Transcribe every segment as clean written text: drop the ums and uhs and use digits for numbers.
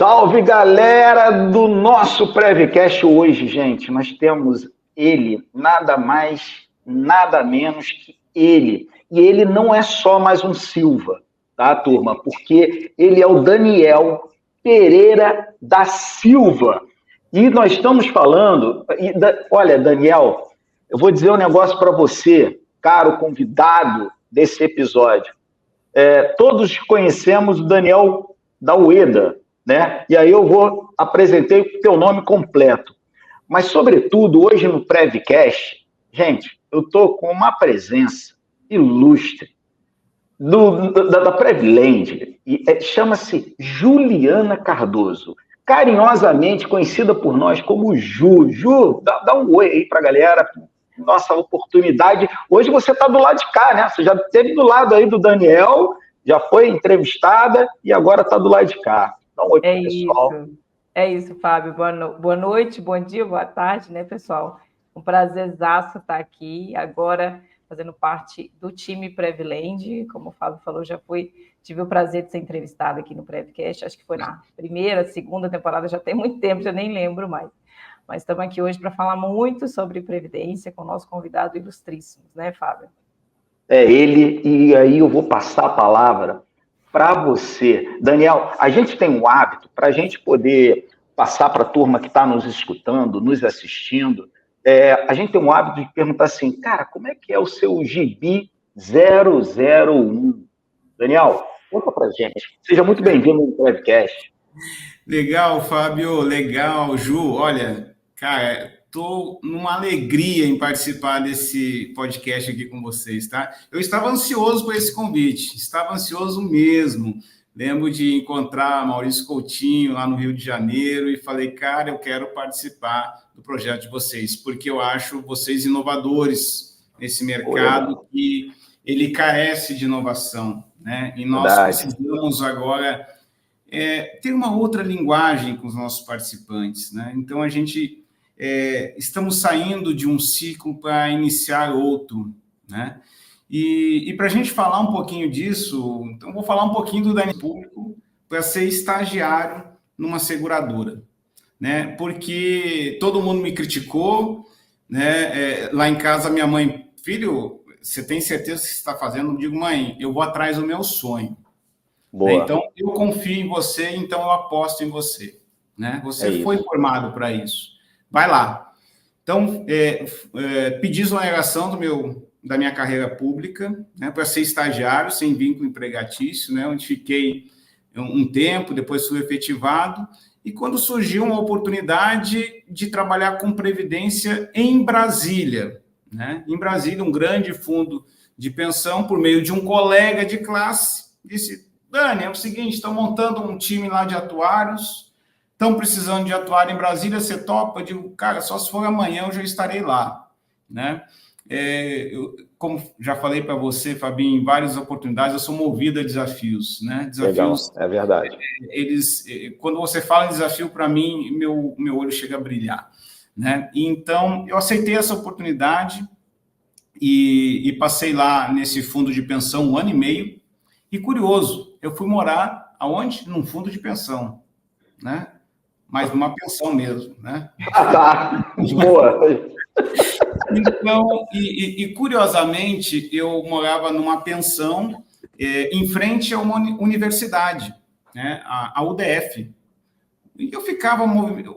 Salve, galera do nosso Prevcast hoje, gente. Nós temos ele, nada mais, nada menos que ele. E ele não é só mais um Silva, tá, turma? Porque ele é o Daniel Pereira da Silva. E nós estamos falando... Olha, Daniel, eu vou dizer um negócio para você, caro convidado desse episódio. Todos conhecemos o Daniel da Ueda, né? E aí eu vou apresentar o teu nome completo. Mas, sobretudo, hoje no Prevcast, gente, eu estou com uma presença ilustre da Prevland, chama-se Juliana Cardoso, carinhosamente conhecida por nós como Ju. Ju, dá um oi aí para a galera. Nossa oportunidade. Hoje você está do lado de cá, né? Você já esteve do lado aí do Daniel, já foi entrevistada e agora está do lado de cá. Dá um oi para o pessoal. É isso, Fábio. Boa noite, bom dia, boa tarde, né, pessoal? Um prazerzaço estar aqui, agora fazendo parte do time Prevland. Como o Fábio falou, tive o prazer de ser entrevistada aqui no Prevcast, acho que foi na primeira, segunda temporada, já tem muito tempo, já nem lembro mais. Mas estamos aqui hoje para falar muito sobre Previdência com o nosso convidado ilustríssimo, né, Fábio? É ele, e aí eu vou passar a palavra para você. Daniel, a gente tem um hábito, para a gente poder passar para a turma que está nos escutando, nos assistindo, a gente tem um hábito de perguntar assim, cara, como é que é o seu Gibi 001? Daniel, conta para a gente. Seja muito bem-vindo no podcast. Legal, Fábio, legal, Ju. Olha, cara, estou numa alegria em participar desse podcast aqui com vocês, tá? Eu estava ansioso por esse convite, estava ansioso mesmo. Lembro de encontrar Maurício Coutinho lá no Rio de Janeiro e falei, cara, eu quero participar do projeto de vocês, porque eu acho vocês inovadores nesse mercado que ele carece de inovação, né? E nós precisamos agora ter uma outra linguagem com os nossos participantes, né? Então, a gente estamos saindo de um ciclo para iniciar outro, né? E para a gente falar um pouquinho disso, então, vou falar um pouquinho do Daniel Público para ser estagiário numa seguradora, né? Porque todo mundo me criticou, né? Lá em casa, minha mãe, filho, você tem certeza que você está fazendo? Eu digo, mãe, eu vou atrás do meu sonho. Boa. Então, eu confio em você, então eu aposto em você. Né? Você foi formado para isso. Vai lá. Então, pedi exoneração da minha carreira pública, né, para ser estagiário, sem vínculo empregatício, né, onde fiquei um tempo, depois fui efetivado, e quando surgiu uma oportunidade de trabalhar com previdência em Brasília, né? Em Brasília, um grande fundo de pensão, por meio de um colega de classe, disse... Dani, é o seguinte, estão montando um time lá de atuários, estão precisando de atuário em Brasília, você topa? Eu digo, cara, só se for amanhã eu já estarei lá, né? Como já falei para você, Fabinho, em várias oportunidades, eu sou movido a desafios, né? Desafios. Legal, é verdade. Quando você fala em desafio, para mim, meu olho chega a brilhar, né? Então, eu aceitei essa oportunidade e passei lá nesse fundo de pensão 1 ano e meio. E curioso, eu fui morar aonde? Num fundo de pensão, né? Mas numa pensão mesmo, né? Tá. Boa. Então, curiosamente, eu morava numa pensão em frente a uma universidade, né? A UDF. E eu ficava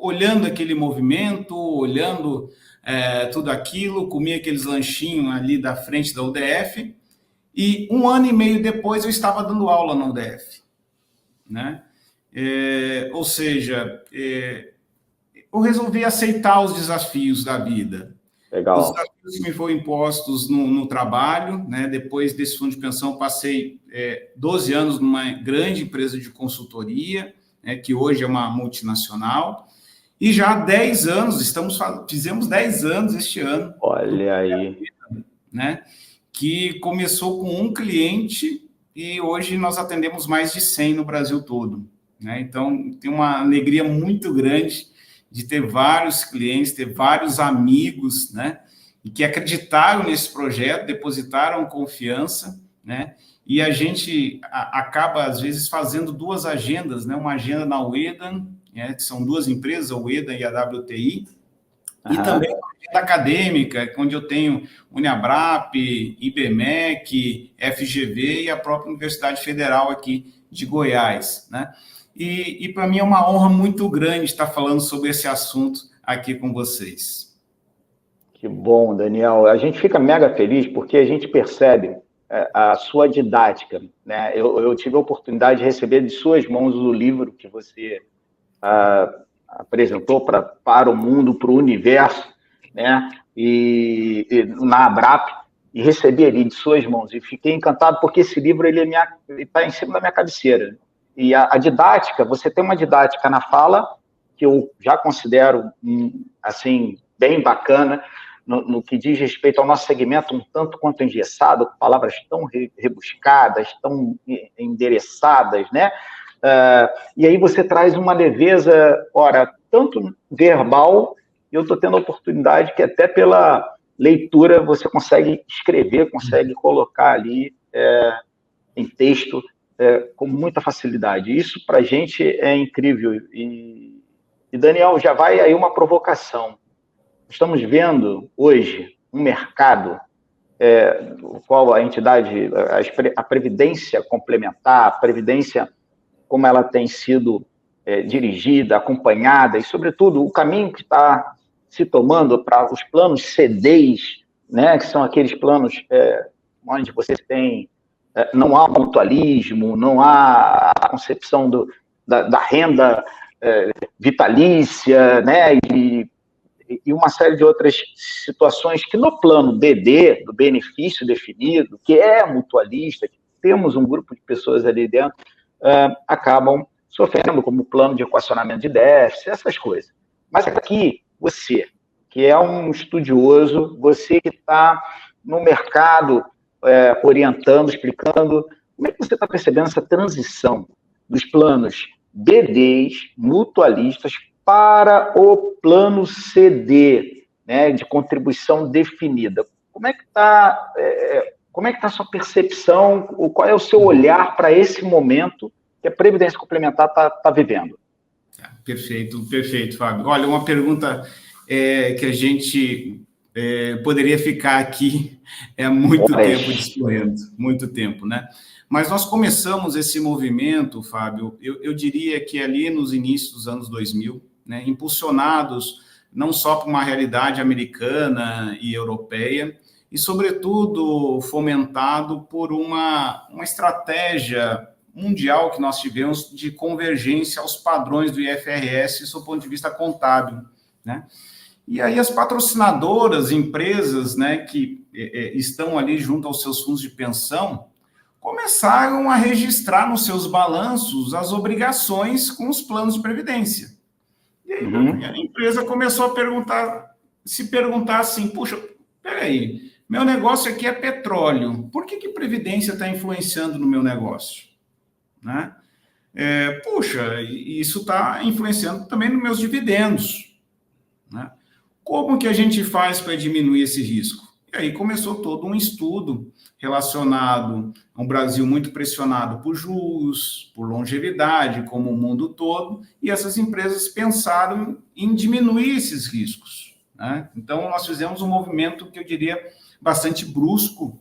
olhando aquele movimento, olhando tudo aquilo, comia aqueles lanchinhos ali da frente da UDF. E 1 ano e meio depois eu estava dando aula na UDF, né? Ou seja, eu resolvi aceitar os desafios da vida. Legal. Os desafios que me foram impostos no trabalho, né? Depois desse fundo de pensão, passei 12 anos numa grande empresa de consultoria, né? Que hoje é uma multinacional, e já há 10 anos, fizemos 10 anos este ano. Olha aí. Né? Que começou com um cliente e hoje nós atendemos mais de 100 no Brasil todo, né? Então, tem uma alegria muito grande de ter vários clientes, ter vários amigos, né? E que acreditaram nesse projeto, depositaram confiança, né? e a gente acaba, às vezes, fazendo duas agendas, né? Uma agenda na UEDA, que são duas empresas, a UEDA e a WTI, e também uma agenda acadêmica, onde eu tenho Uniabrap, IBMEC, FGV e a própria Universidade Federal aqui de Goiás, né? E para mim é uma honra muito grande estar falando sobre esse assunto aqui com vocês. Que bom, Daniel. A gente fica mega feliz porque a gente percebe a sua didática, né? Eu tive a oportunidade de receber de suas mãos o livro que você apresentou para o mundo, para o universo, né? E na Abrap, e recebi ali de suas mãos. E fiquei encantado porque esse livro ele está em cima da minha cabeceira. E a didática, você tem uma didática na fala, que eu já considero, assim, bem bacana, no que diz respeito ao nosso segmento, um tanto quanto engessado, com palavras tão rebuscadas, tão endereçadas, né? E aí você traz uma leveza, ora, tanto verbal, e eu estou tendo a oportunidade que até pela leitura você consegue escrever, consegue colocar ali em texto com muita facilidade. Isso, para a gente, é incrível. E, Daniel, já vai aí uma provocação. Estamos vendo hoje um mercado no qual a entidade, a Previdência complementar, a Previdência, como ela tem sido dirigida, acompanhada, e, sobretudo, o caminho que está se tomando para os planos CDs, né, que são aqueles planos onde você tem, não há mutualismo, não há a concepção da renda vitalícia, né, e uma série de outras situações que no plano BD, do benefício definido, que é mutualista, que temos um grupo de pessoas ali dentro, acabam sofrendo, como plano de equacionamento de déficit, essas coisas. Mas aqui, você, que é um estudioso, você que está no mercado orientando, explicando, como é que você está percebendo essa transição dos planos BDs, mutualistas, para o plano CD, né, de contribuição definida? Como é que está a sua percepção, qual é o seu olhar para esse momento que a Previdência Complementar está vivendo? Perfeito, perfeito, Fábio. Olha, uma pergunta que a gente poderia ficar aqui muito tempo discorrendo, muito tempo, né? Mas nós começamos esse movimento, Fábio, eu diria que ali nos inícios dos anos 2000, né, impulsionados não só por uma realidade americana e europeia, e, sobretudo, fomentado por uma estratégia mundial que nós tivemos de convergência aos padrões do IFRS do ponto de vista contábil, né? E aí as patrocinadoras, empresas, né, que estão ali junto aos seus fundos de pensão, começaram a registrar nos seus balanços as obrigações com os planos de previdência. E aí a empresa começou a se perguntar assim, puxa, peraí, meu negócio aqui é petróleo, por que previdência está influenciando no meu negócio? Né? Puxa, isso está influenciando também nos meus dividendos. Né? Como que a gente faz para diminuir esse risco? E aí começou todo um estudo relacionado a um Brasil muito pressionado por juros, por longevidade, como o mundo todo, e essas empresas pensaram em diminuir esses riscos. Né? Então, nós fizemos um movimento que eu diria bastante brusco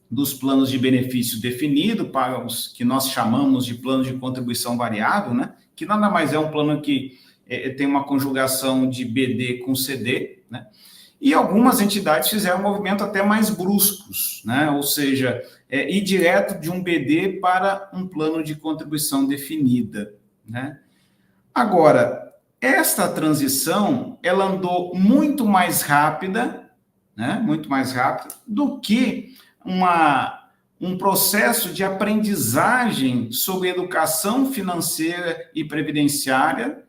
dos planos de benefício definido para os que nós chamamos de plano de contribuição variável, né? Que nada mais é um plano que tem uma conjugação de BD com CD, né? E algumas entidades fizeram um movimento até mais bruscos, né? Ou seja, ir direto de um BD para um plano de contribuição definida, né? Agora, esta transição, ela andou muito mais rápida, né? Muito mais rápida do que um processo de aprendizagem sobre educação financeira e previdenciária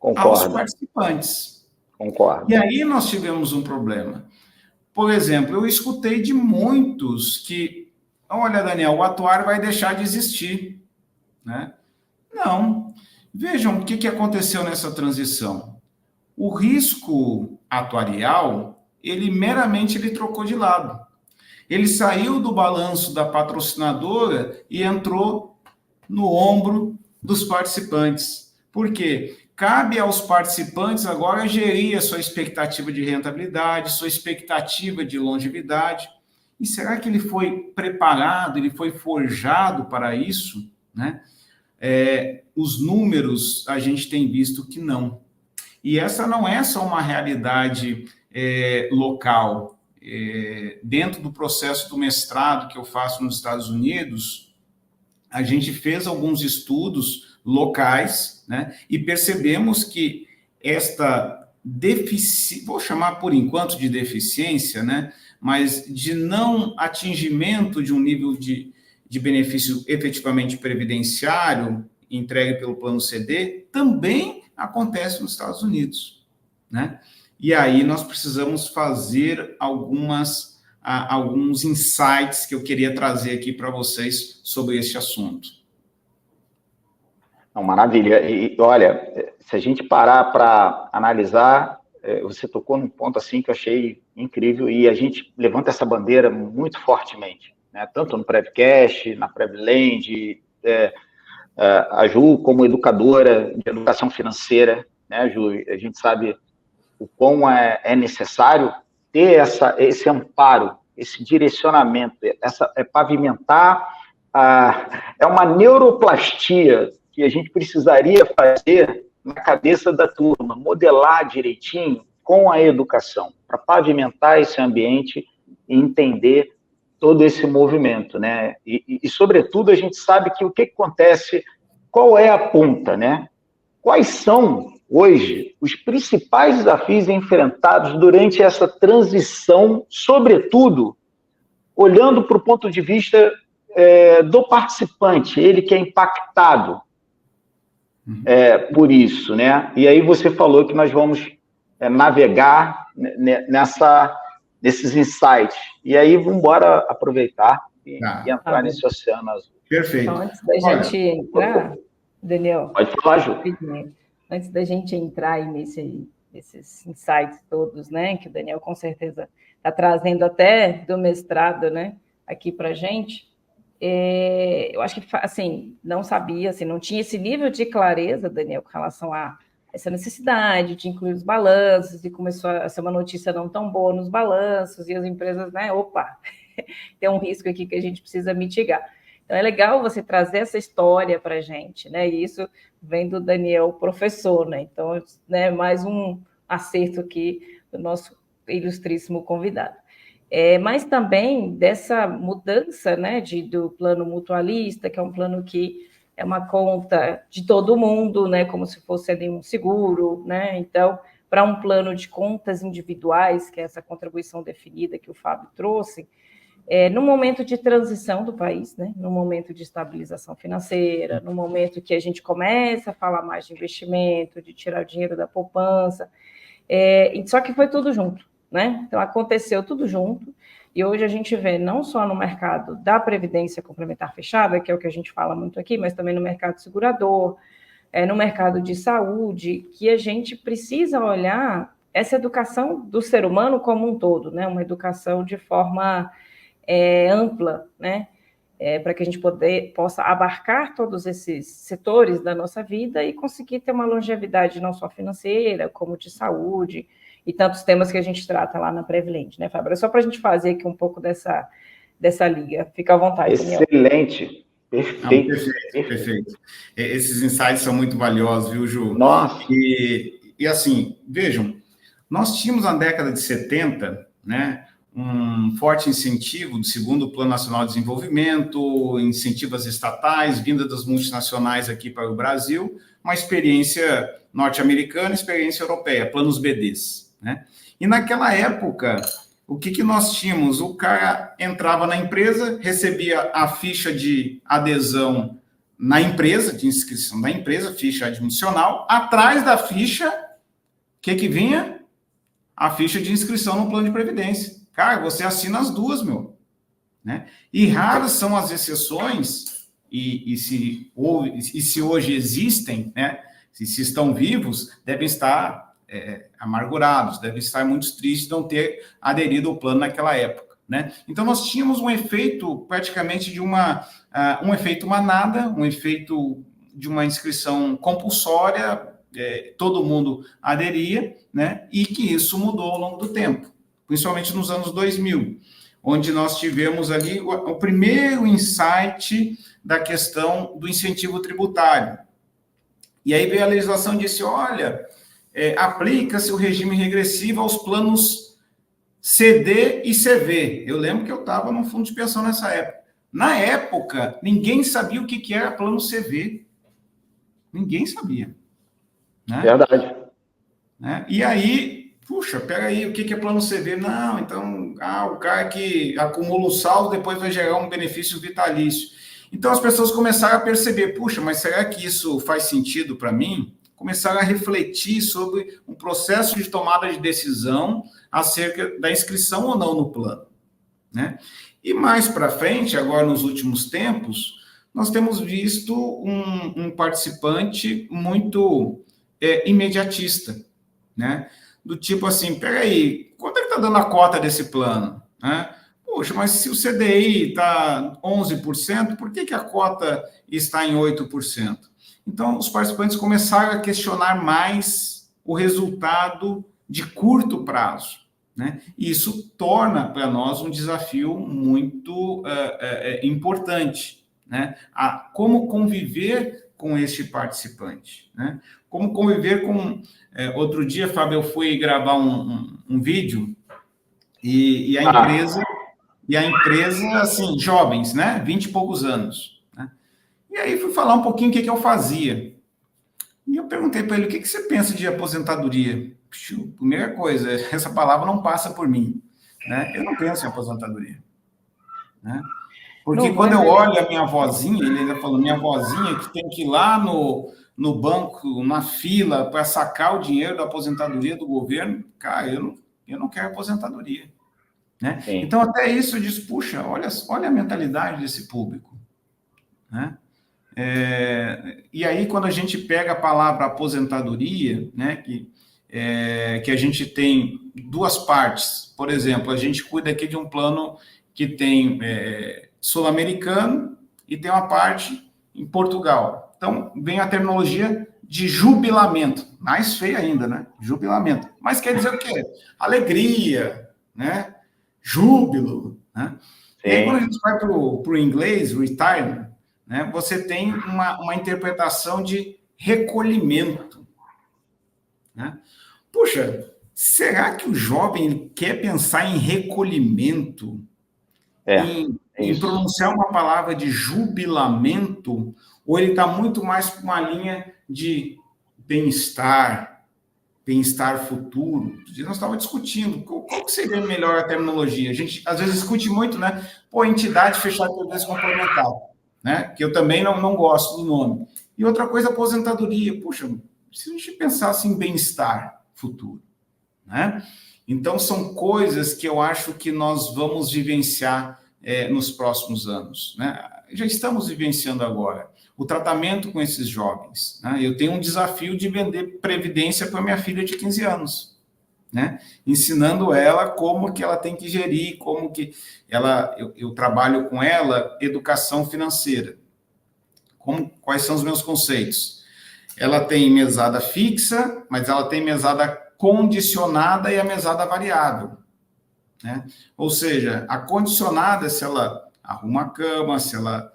aos participantes. Concordo. E aí nós tivemos um problema. Por exemplo, eu escutei de muitos que, olha, Daniel, o atuário vai deixar de existir. Né? Não. Vejam o que aconteceu nessa transição. O risco atuarial, ele meramente trocou de lado. Ele saiu do balanço da patrocinadora e entrou no ombro dos participantes. Por quê? Cabe aos participantes agora gerir a sua expectativa de rentabilidade, sua expectativa de longevidade. E será que ele foi preparado, ele foi forjado para isso, né? Os números, a gente tem visto que não. E essa não é só uma realidade local. Dentro do processo do mestrado que eu faço nos Estados Unidos, a gente fez alguns estudos locais, né, e percebemos que esta deficiência, vou chamar por enquanto de deficiência, né, mas de não atingimento de um nível de benefício efetivamente previdenciário entregue pelo plano CD, também acontece nos Estados Unidos, né? E aí nós precisamos fazer alguns insights que eu queria trazer aqui para vocês sobre esse assunto. Não, maravilha. E olha, se a gente parar para analisar, você tocou num ponto assim que eu achei incrível e a gente levanta essa bandeira muito fortemente, né? Tanto no Prevcast, na Previland, a Ju como educadora de educação financeira, né, Ju? A gente sabe o quão é necessário ter esse amparo, esse direcionamento, pavimentar, é uma neuroplastia que a gente precisaria fazer na cabeça da turma, modelar direitinho com a educação, para pavimentar esse ambiente e entender todo esse movimento, né? E, sobretudo, a gente sabe que o que acontece, qual é a ponta, né? Quais são, hoje, os principais desafios enfrentados durante essa transição, sobretudo, olhando para o ponto de vista do participante, ele que é impactado por isso, né? E aí você falou que nós vamos navegar nesses insights. E aí, vamos embora aproveitar e entrar nesse oceano azul. Perfeito. Então, antes da gente entrar, Daniel... Pode falar, Ju. Antes da gente entrar aí nesses insights todos, né, que o Daniel com certeza está trazendo até do mestrado, né, aqui para a gente, eu acho que, assim, não sabia, assim, não tinha esse nível de clareza, Daniel, com relação a essa necessidade de incluir os balanços, e começou a ser uma notícia não tão boa nos balanços, e as empresas, né, tem um risco aqui que a gente precisa mitigar. Então, é legal você trazer essa história para a gente, né, e isso vem do Daniel, professor, né, então, né, mais um acerto aqui do nosso ilustríssimo convidado. Mas também dessa mudança, né, do plano mutualista, que é um plano que é uma conta de todo mundo, né, como se fosse ali um seguro, né, então, para um plano de contas individuais, que é essa contribuição definida que o Fábio trouxe, no momento de transição do país, né, no momento de estabilização financeira, no momento que a gente começa a falar mais de investimento, de tirar o dinheiro da poupança, só que foi tudo junto, né, então aconteceu tudo junto, e hoje a gente vê não só no mercado da previdência complementar fechada, que é o que a gente fala muito aqui, mas também no mercado segurador, no mercado de saúde, que a gente precisa olhar essa educação do ser humano como um todo, né? Uma educação de forma ampla, né? Para que a gente possa abarcar todos esses setores da nossa vida e conseguir ter uma longevidade não só financeira, como de saúde, e tantos temas que a gente trata lá na Previland, né, Fábio? É só para a gente fazer aqui um pouco dessa liga. Fica à vontade, Daniel. Excelente. Perfeito. Perfeito. Esses insights são muito valiosos, viu, Ju? Nossa. E assim, vejam, nós tínhamos na década de 70, né, um forte incentivo do segundo Plano Nacional de Desenvolvimento, incentivos estatais, vinda das multinacionais aqui para o Brasil, uma experiência norte-americana, experiência europeia, planos BDs. Né? E naquela época, o que nós tínhamos? O cara entrava na empresa, recebia a ficha de adesão na empresa, de inscrição da empresa, ficha admissional. Atrás da ficha, o que vinha? A ficha de inscrição no plano de previdência. Cara, você assina as duas, meu. Né? E raras são as exceções, e se hoje existem, né? Se estão vivos, devem estar amargurados, devem estar muito tristes de não ter aderido ao plano naquela época. né? Então, nós tínhamos um efeito praticamente de um efeito manada, um efeito de uma inscrição compulsória, todo mundo aderia, né? E que isso mudou ao longo do tempo, principalmente nos anos 2000, onde nós tivemos ali o primeiro insight da questão do incentivo tributário. E aí veio a legislação e disse, olha, aplica-se o regime regressivo aos planos CD e CV. Eu lembro que eu estava no fundo de pensão nessa época. Na época, ninguém sabia o que era plano CV. Ninguém sabia. Né? Verdade. Né? E aí, puxa, peraí, o que é plano CV? Não, então, o cara que acumula um saldo depois vai gerar um benefício vitalício. Então, as pessoas começaram a perceber, puxa, mas será que isso faz sentido para mim? Começaram a refletir sobre um processo de tomada de decisão acerca da inscrição ou não no plano. Né? E mais para frente, agora nos últimos tempos, nós temos visto um participante muito imediatista, né? Do tipo assim, peraí, quanto é que está dando a cota desse plano? Né? Poxa, mas se o CDI está 11%, por que a cota está em 8%? Então, os participantes começaram a questionar mais o resultado de curto prazo, né? E isso torna para nós um desafio muito importante, né? Como conviver com este participante, né? Como conviver com... outro dia, Fábio, eu fui gravar um vídeo e a empresa, assim, jovens, né? 20 e poucos anos, né? E aí fui falar um pouquinho o que eu fazia. E eu perguntei para ele, o que você pensa de aposentadoria? Primeira coisa, essa palavra não passa por mim, né? Eu não penso em aposentadoria, né? Porque quando eu olho a minha avózinha, ele ainda falou, minha avózinha que tem que ir lá no banco, na fila, para sacar o dinheiro da aposentadoria do governo, cara, eu não quero aposentadoria, né? Então, até isso eu disse, puxa, olha a mentalidade desse público, né? E aí, quando a gente pega a palavra aposentadoria, né, que a gente tem duas partes, por exemplo, a gente cuida aqui de um plano que tem sul-americano e tem uma parte em Portugal. Então, vem a terminologia de jubilamento, mais feia ainda, né? Jubilamento. Mas quer dizer o quê? Alegria, né? Júbilo, né? E aí, quando a gente vai para o inglês, retirement, né, você tem uma interpretação de recolhimento, né? Puxa, será que o jovem quer pensar em recolhimento, em pronunciar uma palavra de jubilamento, ou ele está muito mais para uma linha de bem-estar futuro? Nós estávamos discutindo qual seria melhor a terminologia. A gente, às vezes, discute muito, né? Pô, entidade fechada de previdência complementar, né? Que eu também não gosto do nome. E outra coisa, aposentadoria. Puxa, se a gente pensasse em bem-estar futuro, né? Então, são coisas que eu acho que nós vamos vivenciar nos próximos anos, né? Já estamos vivenciando agora o tratamento com esses jovens, né? Eu tenho um desafio de vender previdência para minha filha de 15 anos, né? Ensinando ela como que ela tem que gerir, como que eu trabalho com ela educação financeira. Quais são os meus conceitos? Ela tem mesada fixa, mas ela tem mesada condicionada e a mesada variável, né? Ou seja, a condicionada, se ela arruma a cama, se ela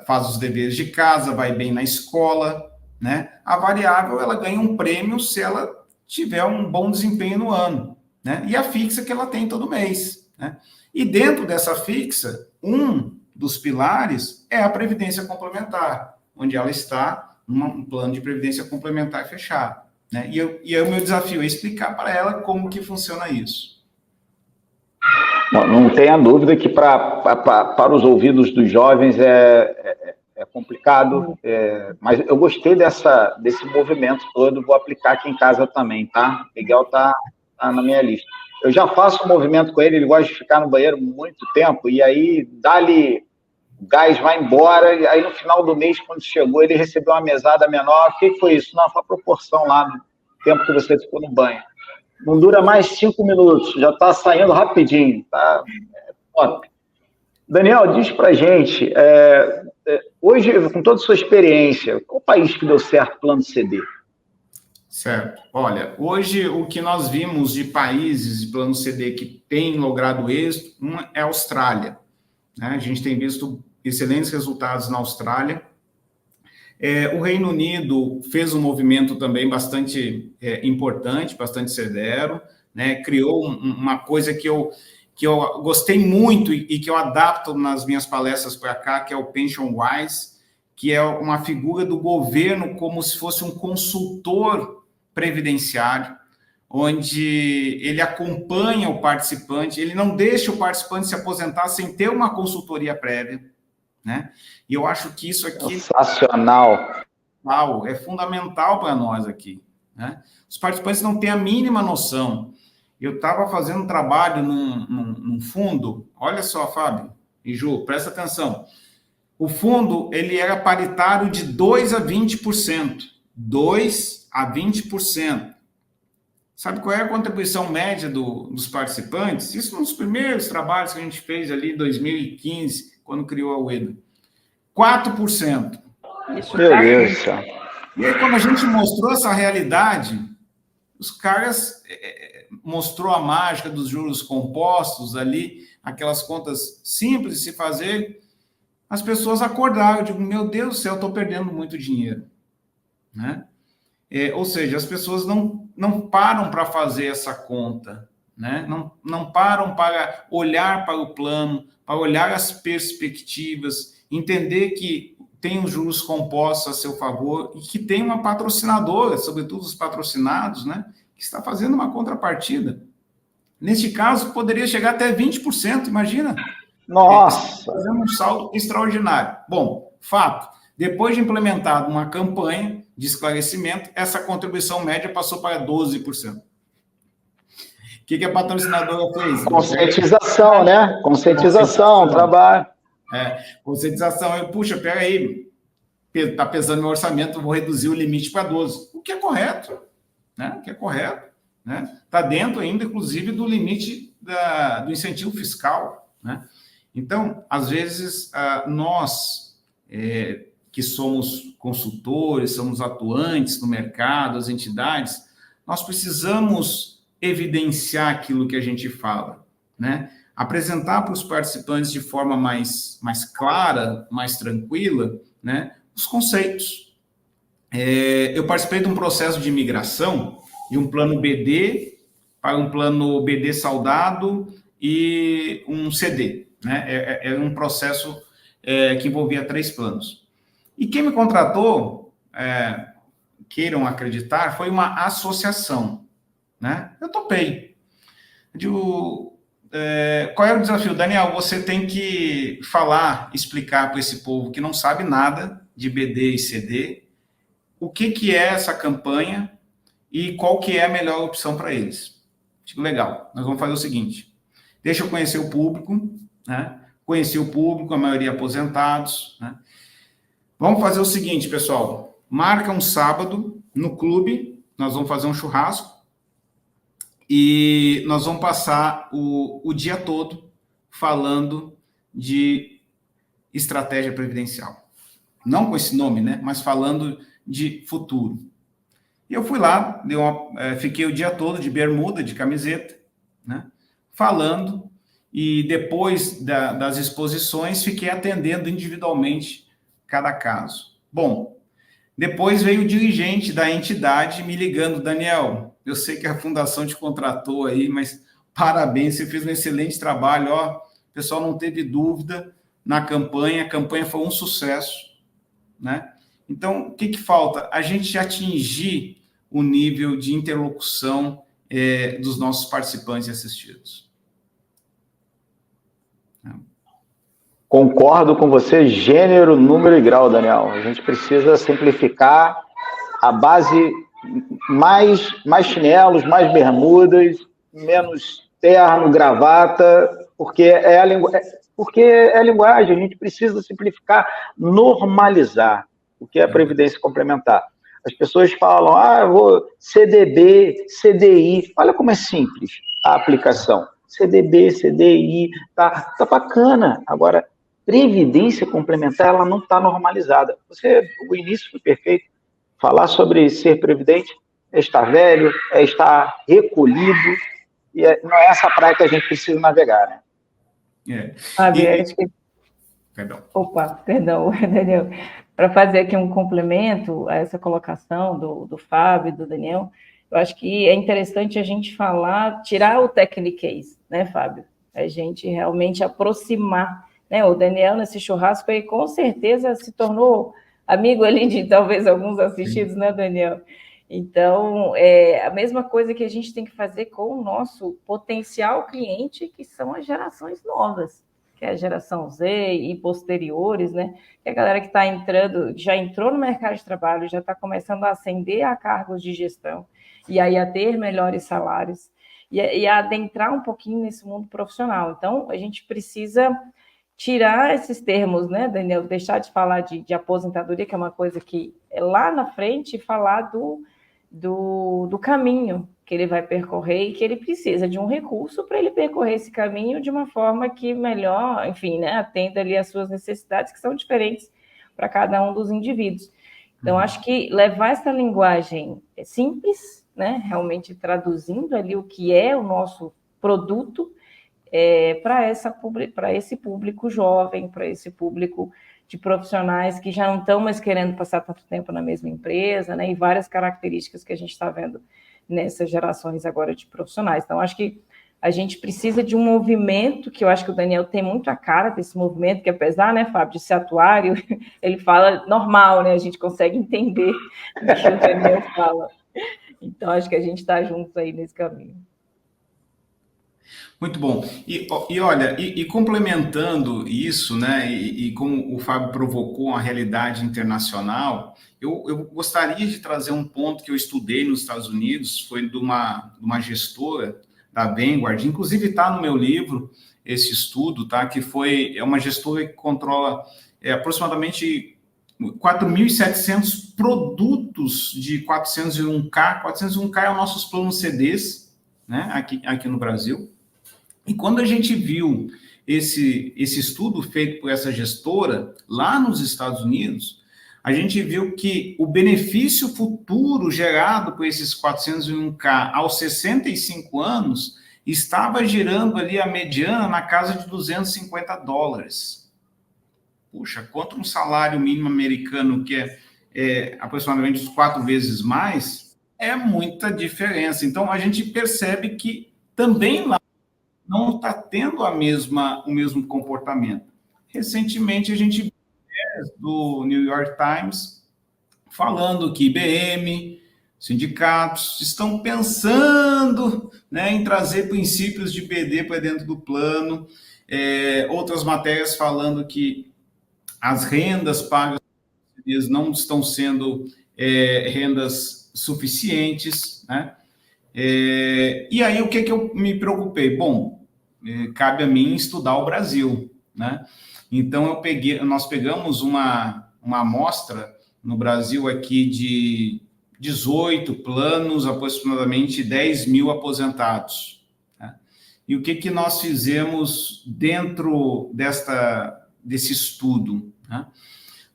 faz os deveres de casa, vai bem na escola, né? A variável, ela ganha um prêmio se ela tiver um bom desempenho no ano, né? E a fixa que ela tem todo mês, né? E dentro dessa fixa, um dos pilares é a previdência complementar, onde ela está num plano de previdência complementar fechado, né? E o meu desafio é explicar para ela como que funciona isso. Não tenha dúvida que para os ouvidos dos jovens é complicado, mas eu gostei desse movimento todo, vou aplicar aqui em casa também, tá? Miguel tá na minha lista. Eu já faço um movimento com ele gosta de ficar no banheiro muito tempo, e aí dá-lhe gás, vai embora, e aí no final do mês, quando chegou, ele recebeu uma mesada menor. O que foi isso? Não, foi a proporção lá no tempo que você ficou no banho. Não dura mais 5 minutos, já está saindo rapidinho, tá? Top. Daniel, diz pra gente, hoje, com toda a sua experiência, qual país que deu certo o plano CD? Certo. Olha, hoje o que nós vimos de países de plano CD que têm logrado êxito, é a Austrália, né? A gente tem visto excelentes resultados na Austrália. O Reino Unido fez um movimento também bastante importante, bastante severo, né? Criou uma coisa que eu gostei muito e que eu adapto nas minhas palestras para cá, que é o PensionWise, que é uma figura do governo como se fosse um consultor previdenciário, onde ele acompanha o participante, ele não deixa o participante se aposentar sem ter uma consultoria prévia, né? E eu acho que isso aqui... Sensacional! É fundamental para nós aqui, né? Os participantes não têm a mínima noção. Eu estava fazendo um trabalho num fundo, olha só, Fábio e Ju, presta atenção. O fundo, ele era paritário de 2% a 20%. 2% a 20%. Sabe qual é a contribuição média dos participantes? Isso nos primeiros trabalhos que a gente fez ali em 2015, quando criou a UEDA. 4%. Meu Deus do céu. E aí, quando a gente mostrou essa realidade, os caras... mostrou a mágica dos juros compostos ali, aquelas contas simples de se fazer, as pessoas acordaram, eu digo, meu Deus do céu, estou perdendo muito dinheiro, né? Ou seja, as pessoas não param para fazer essa conta, né? Não param para olhar para o plano, para olhar as perspectivas, entender que tem os juros compostos a seu favor e que tem uma patrocinadora, sobretudo os patrocinados, né? Que está fazendo uma contrapartida. Neste caso, poderia chegar até 20%, imagina. Nossa! Fazendo um saldo extraordinário. Bom, fato, depois de implementada uma campanha de esclarecimento, essa contribuição média passou para 12%. O que a patrocinadora fez? Conscientização, né? Conscientização, trabalho. Conscientização. Puxa, peraí, está pesando meu orçamento, vou reduzir o limite para 12%. O que é correto. Né, que é correto, né? Está dentro ainda, inclusive, do limite do incentivo fiscal, né? Então, às vezes, nós que somos consultores, somos atuantes no mercado, as entidades, nós precisamos evidenciar aquilo que a gente fala, né? Apresentar para os participantes de forma mais clara, mais tranquila, né, os conceitos. Eu participei de um processo de migração de um plano BD para um plano BD saudado e um CD, né? Era um processo que envolvia 3 planos. E quem me contratou, queiram acreditar, foi uma associação, né? Eu topei. Eu digo, qual é o desafio? Daniel, você tem que explicar para esse povo que não sabe nada de BD e CD, o que é essa campanha e qual que é a melhor opção para eles. Digo, legal, nós vamos fazer o seguinte, deixa eu conhecer o público, né? Conheci o público, a maioria aposentados, né? Vamos fazer o seguinte, pessoal, marca um sábado no clube, nós vamos fazer um churrasco e nós vamos passar o dia todo falando de estratégia previdencial. Não com esse nome, né? Mas falando de futuro. E eu fui lá, fiquei o dia todo de bermuda, de camiseta, né, falando, e depois das exposições, fiquei atendendo individualmente cada caso. Bom, depois veio o dirigente da entidade me ligando, Daniel, eu sei que a fundação te contratou aí, mas parabéns, você fez um excelente trabalho, o pessoal não teve dúvida na campanha, a campanha foi um sucesso, né? Então, o que falta? A gente atingir o nível de interlocução dos nossos participantes e assistidos. Concordo com você, gênero, número e grau, Daniel. A gente precisa simplificar a base, mais chinelos, mais bermudas, menos terno, gravata, porque é a linguagem, a gente precisa simplificar, normalizar o que é a previdência complementar. As pessoas falam, eu vou CDB, CDI. Olha como é simples a aplicação. CDB, CDI, tá bacana. Agora, previdência complementar, ela não está normalizada. O início foi perfeito. Falar sobre ser previdente é estar velho, é estar recolhido, e não é essa praia que a gente precisa navegar, né? Acho que... Perdão. Opa, perdão, Daniel. Para fazer aqui um complemento a essa colocação do Fábio e do Daniel, eu acho que é interessante a gente falar, tirar o techniquez, né, Fábio? A gente realmente aproximar, né? O Daniel, nesse churrasco aí, com certeza se tornou amigo ali de talvez alguns assistidos, né, Daniel? Então, é a mesma coisa que a gente tem que fazer com o nosso potencial cliente, que são as gerações novas, que é a geração Z e posteriores, né? Que é a galera que está entrando, já entrou no mercado de trabalho, já está começando a ascender a cargos de gestão, e aí a ter melhores salários, e a adentrar um pouquinho nesse mundo profissional. Então, a gente precisa tirar esses termos, né, Daniel? Deixar de falar de aposentadoria, que é uma coisa que é lá na frente, e falar do caminho que ele vai percorrer e que ele precisa de um recurso para ele percorrer esse caminho de uma forma que melhor, enfim, né, atenda ali às suas necessidades, que são diferentes para cada um dos indivíduos. Então, acho que levar essa linguagem simples, né, realmente traduzindo ali o que é o nosso produto, para esse público jovem, para esse público de profissionais que já não estão mais querendo passar tanto tempo na mesma empresa, né, e várias características que a gente está vendo nessas gerações agora de profissionais. Então, acho que a gente precisa de um movimento, que eu acho que o Daniel tem muito a cara desse movimento, que apesar, né, Fábio, de ser atuário, ele fala normal, né, a gente consegue entender o que o Daniel fala. Então, acho que a gente está juntos aí nesse caminho. Muito bom. E olha, complementando isso, né, e como o Fábio provocou uma realidade internacional, eu gostaria de trazer um ponto que eu estudei nos Estados Unidos, foi de uma gestora da Vanguard, inclusive está no meu livro esse estudo, tá, que é uma gestora que controla aproximadamente 4.700 produtos de 401k. 401k é os nossos planos CDs, né, aqui no Brasil. E quando a gente viu esse estudo feito por essa gestora lá nos Estados Unidos, a gente viu que o benefício futuro gerado por esses 401k aos 65 anos estava girando ali a mediana na casa de $250. Puxa, contra um salário mínimo americano que é aproximadamente 4 vezes mais, é muita diferença. Então, a gente percebe que também lá não está tendo o mesmo comportamento. Recentemente, a gente viu do New York Times falando que IBM, sindicatos, estão pensando, né, em trazer princípios de BD para dentro do plano. Outras matérias falando que as rendas pagas não estão sendo rendas suficientes, né? E aí, o que eu me preocupei? Bom, cabe a mim estudar o Brasil, né? Então, nós pegamos uma amostra no Brasil aqui de 18 planos, aproximadamente 10 mil aposentados, né? E o que nós fizemos dentro desse estudo, né?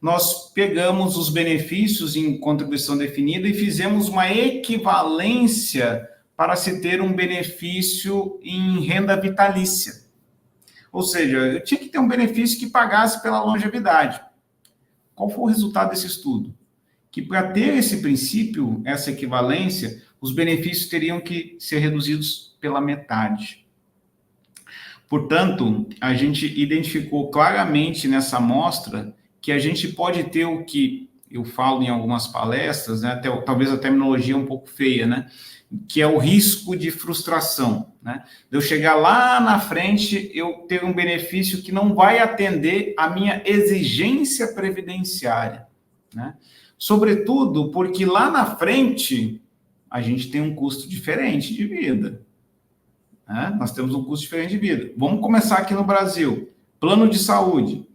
Nós pegamos os benefícios em contribuição definida e fizemos uma equivalência para se ter um benefício em renda vitalícia. Ou seja, eu tinha que ter um benefício que pagasse pela longevidade. Qual foi o resultado desse estudo? Que para ter esse princípio, essa equivalência, os benefícios teriam que ser reduzidos pela metade. Portanto, a gente identificou claramente nessa amostra que a gente pode ter o que eu falo em algumas palestras, né, talvez a terminologia é um pouco feia, né, que é o risco de frustração, né, de eu chegar lá na frente, eu ter um benefício que não vai atender a minha exigência previdenciária, né, sobretudo porque lá na frente a gente tem um custo diferente de vida, né, nós temos um custo diferente de vida. Vamos começar aqui no Brasil, plano de saúde.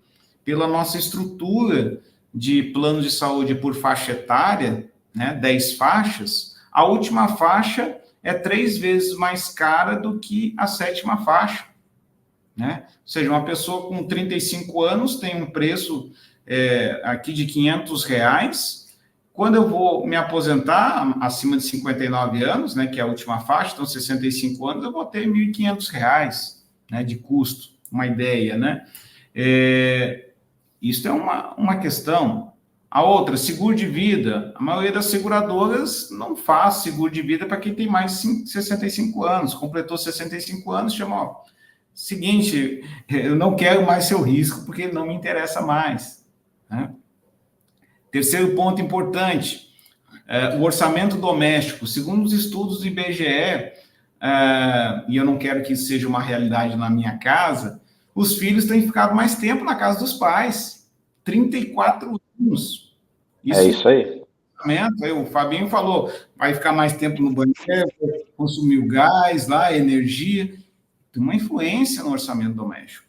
Pela nossa estrutura de plano de saúde por faixa etária, né, 10 faixas, a última faixa é 3 vezes mais cara do que a 7ª faixa, né? Ou seja, uma pessoa com 35 anos tem um preço aqui de R$500. Quando eu vou me aposentar, acima de 59 anos, né, que é a última faixa, então 65 anos, eu vou ter R$1.500, né, de custo, uma ideia, né? Isso é uma questão. A outra, seguro de vida. A maioria das seguradoras não faz seguro de vida para quem tem mais de 65 anos. Completou 65 anos, chama, ó, seguinte, eu não quero mais seu risco porque ele não me interessa mais, né? Terceiro ponto importante, o orçamento doméstico. Segundo os estudos do IBGE, e eu não quero que isso seja uma realidade na minha casa, os filhos têm ficado mais tempo na casa dos pais, 34 anos. Isso aí. O Fabinho falou, vai ficar mais tempo no banheiro, consumir o gás lá, energia, tem uma influência no orçamento doméstico.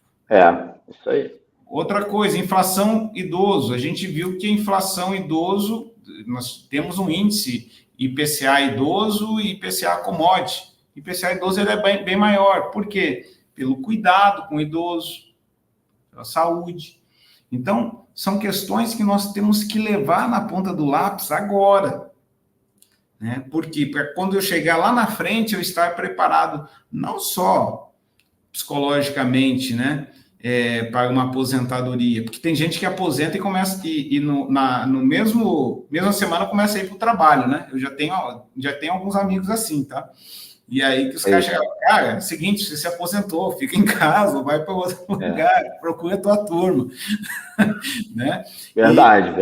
Isso aí. Outra coisa, inflação idoso. A gente viu que a inflação idoso, nós temos um índice IPCA idoso e IPCA commodity. IPCA idoso ele é bem maior. Por quê? Pelo cuidado com o idoso, pela saúde. Então, são questões que nós temos que levar na ponta do lápis agora, né? Porque para quando eu chegar lá na frente, eu estar preparado não só psicologicamente, né? Para uma aposentadoria, porque tem gente que aposenta e começa no mesma semana começa a ir para o trabalho, né? Eu já tenho alguns amigos assim, tá? E aí que os caras chegam, cara, é o seguinte, você se aposentou, fica em casa, vai para outro lugar, procura a tua turma, né? Verdade.